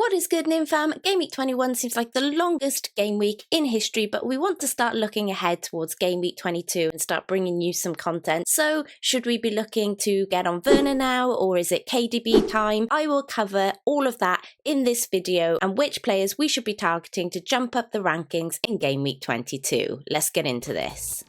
What is good, Nim fam? Game Week 21 seems like the longest game week in history, but we want to start looking ahead towards Game Week 22 and start bringing you some content. So, should we be looking to get on Werner now, or is it KDB time? I will cover all of that in this video and which players we should be targeting to jump up the rankings in Game Week 22. Let's get into this.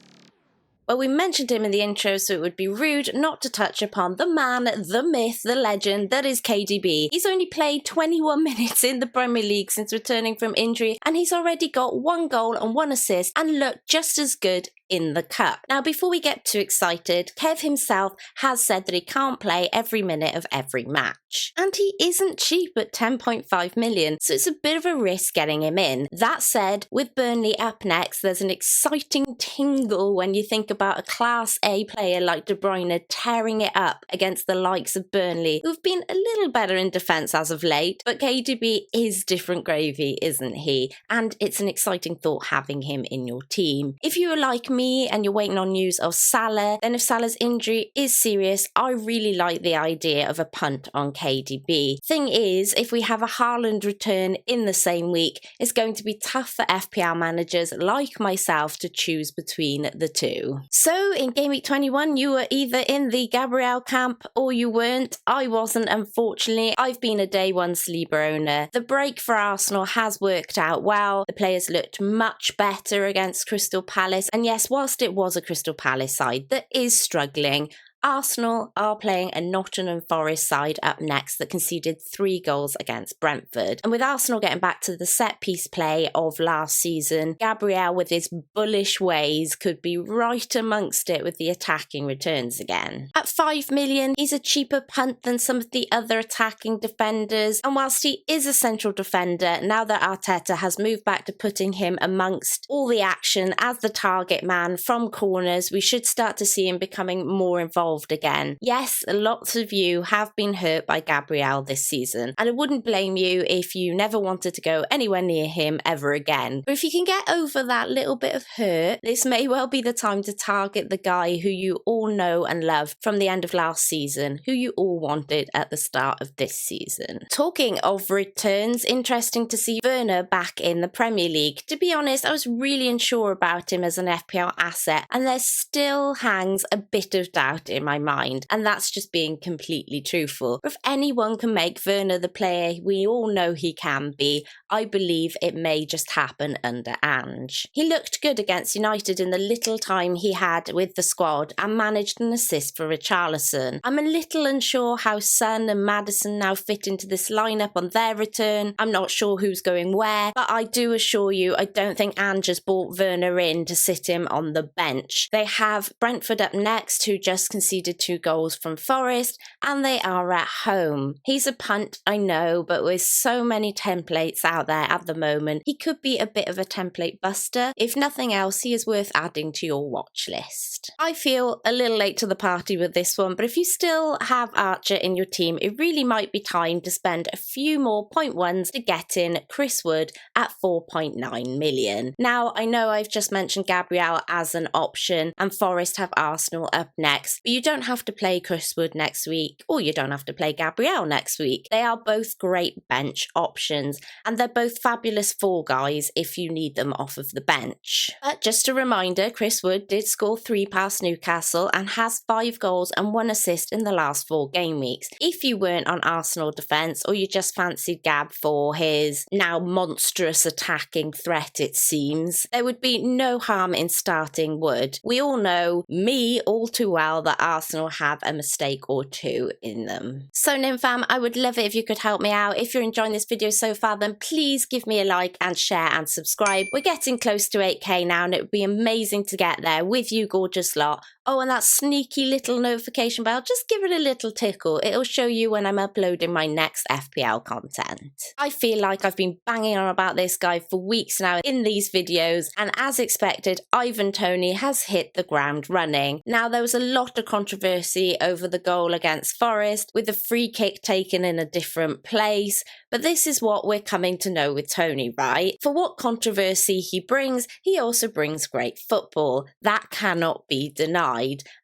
Well, we mentioned him in the intro, so it would be rude not to touch upon the man, the myth, the legend that is KDB. He's only played 21 minutes in the Premier League since returning from injury, and he's already got 1 goal and 1 assist and looked just as good in the cup. Now, before we get too excited, Kev himself has said that he can't play every minute of every match. And he isn't cheap at 10.5 million, so it's a bit of a risk getting him in. That said, with Burnley up next, there's an exciting tingle when you think about a Class A player like De Bruyne tearing it up against the likes of Burnley, who've been a little better in defence as of late, but KDB is different gravy, isn't he? And it's an exciting thought having him in your team. If you are like me and you're waiting on news of Salah, then if Salah's injury is serious, I really like the idea of a punt on KDB. Thing is, if we have a Haaland return in the same week, it's going to be tough for FPL managers like myself to choose between the two. So in Game Week 21, you were either in the Gabriel camp or you weren't. I wasn't, unfortunately. I've been a day one sleeper owner. The break for Arsenal has worked out well. The players looked much better against Crystal Palace, and yes, whilst it was a Crystal Palace side that is struggling, Arsenal are playing a Nottingham Forest side up next that conceded 3 goals against Brentford. And with Arsenal getting back to the set-piece play of last season, Gabriel with his bullish ways could be right amongst it with the attacking returns again. At 5 million, he's a cheaper punt than some of the other attacking defenders, and whilst he is a central defender, now that Arteta has moved back to putting him amongst all the action as the target man from corners, we should start to see him becoming more involved again. Yes, lots of you have been hurt by Gabriel this season, and I wouldn't blame you if you never wanted to go anywhere near him ever again. But if you can get over that little bit of hurt, this may well be the time to target the guy who you all know and love from the end of last season, who you all wanted at the start of this season. Talking of returns, interesting to see Werner back in the Premier League. To be honest, I was really unsure about him as an FPL asset, and there still hangs a bit of doubt in my mind, and that's just being completely truthful. If anyone can make Werner the player we all know he can be, I believe it may just happen under Ange. He looked good against United in the little time he had with the squad and managed an assist for Richarlison. I'm a little unsure how Son and Maddison now fit into this lineup on their return. I'm not sure who's going where, but I do assure you I don't think Ange has brought Werner in to sit him on the bench. They have Brentford up next, who just conceded 2 goals from Forest, and they are at home. He's a punt, I know, but with so many templates out there at the moment, he could be a bit of a template buster. If nothing else, he is worth adding to your watch list. I feel a little late to the party with this one, but if you still have Archer in your team, it really might be time to spend a few more 0.1s to get in Chris Wood at 4.9 million. Now, I know I've just mentioned Gabriel as an option, and Forest have Arsenal up next, but you don't have to play Chris Wood next week, or you don't have to play Gabriel next week. They are both great bench options, and they're both fabulous fall guys if you need them off of the bench. But just a reminder, Chris Wood did score 3 past Newcastle and has 5 goals and 1 assist in the last 4 game weeks. If you weren't on Arsenal defence, or you just fancied Gab for his now monstrous attacking threat, it seems, there would be no harm in starting Wood. We all know, me all too well, that Arsenal have a mistake or two in them. So Nimfam, I would love it if you could help me out. If you're enjoying this video so far, then please give me a like and share and subscribe. We're getting close to 8k now, and it would be amazing to get there with you gorgeous lot. Oh, and that sneaky little notification bell, just give it a little tickle. It'll show you when I'm uploading my next FPL content. I feel like I've been banging on about this guy for weeks now in these videos, and as expected, Ivan Toney has hit the ground running. Now, there was a lot of controversy over the goal against Forest, with the free kick taken in a different place, but this is what we're coming to know with Toney, right? For what controversy he brings, he also brings great football. That cannot be denied.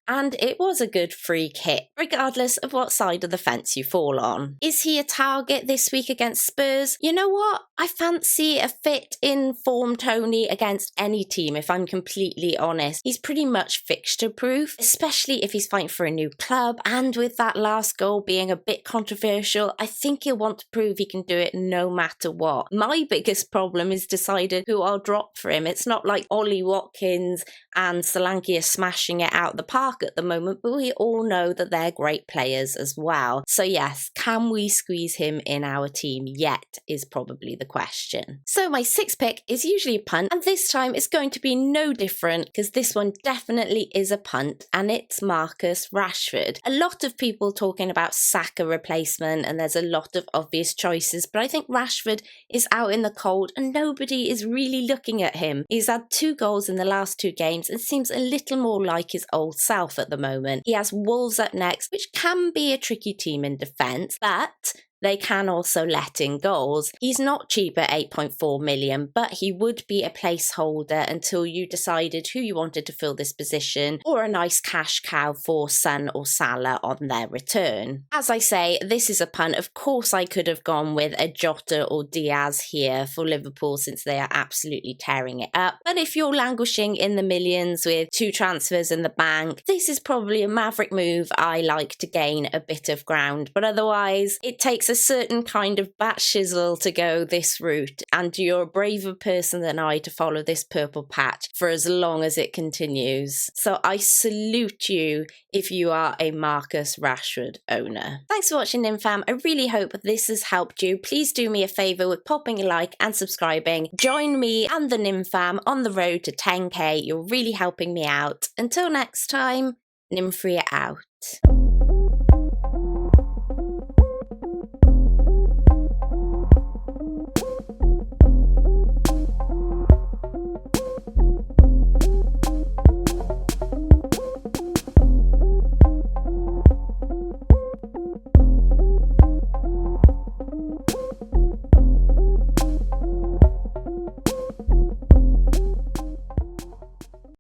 and it was a good free hit, regardless of what side of the fence you fall on. Is he a target this week against Spurs? You know what? I fancy a fit in form Tony against any team, if I'm completely honest. He's pretty much fixture proof, especially if he's fighting for a new club, and with that last goal being a bit controversial, I think he'll want to prove he can do it no matter what. My biggest problem is deciding who I'll drop for him. It's not like Ollie Watkins and Solanke are smashing it out the park at the moment, but we all know that they're great players as well. So yes, can we squeeze him in our team yet is probably the question. So my sixth pick is usually a punt, and this time it's going to be no different because this one definitely is a punt, and it's Marcus Rashford. A lot of people talking about Saka replacement, and there's a lot of obvious choices, but I think Rashford is out in the cold and nobody is really looking at him. He's had 2 goals in the last 2 games and seems a little more like his old self at the moment. He has Wolves up next, which can be a tricky team in defence, but they can also let in goals. He's not cheap at 8.4 million, but he would be a placeholder until you decided who you wanted to fill this position, or a nice cash cow for Son or Salah on their return. As I say, this is a punt. Of course, I could have gone with a Jota or Diaz here for Liverpool since they are absolutely tearing it up. But if you're languishing in the millions with 2 transfers in the bank, this is probably a maverick move I like to gain a bit of ground. But otherwise, it takes a certain kind of bat shizzle to go this route, and you're a braver person than I to follow this purple patch for as long as it continues. So I salute you if you are a Marcus Rashford owner. Thanks for watching, NimFam. I really hope this has helped you. Please do me a favour with popping a like and subscribing. Join me and the NimFam on the road to 10k. You're really helping me out. Until next time, Nimfria out.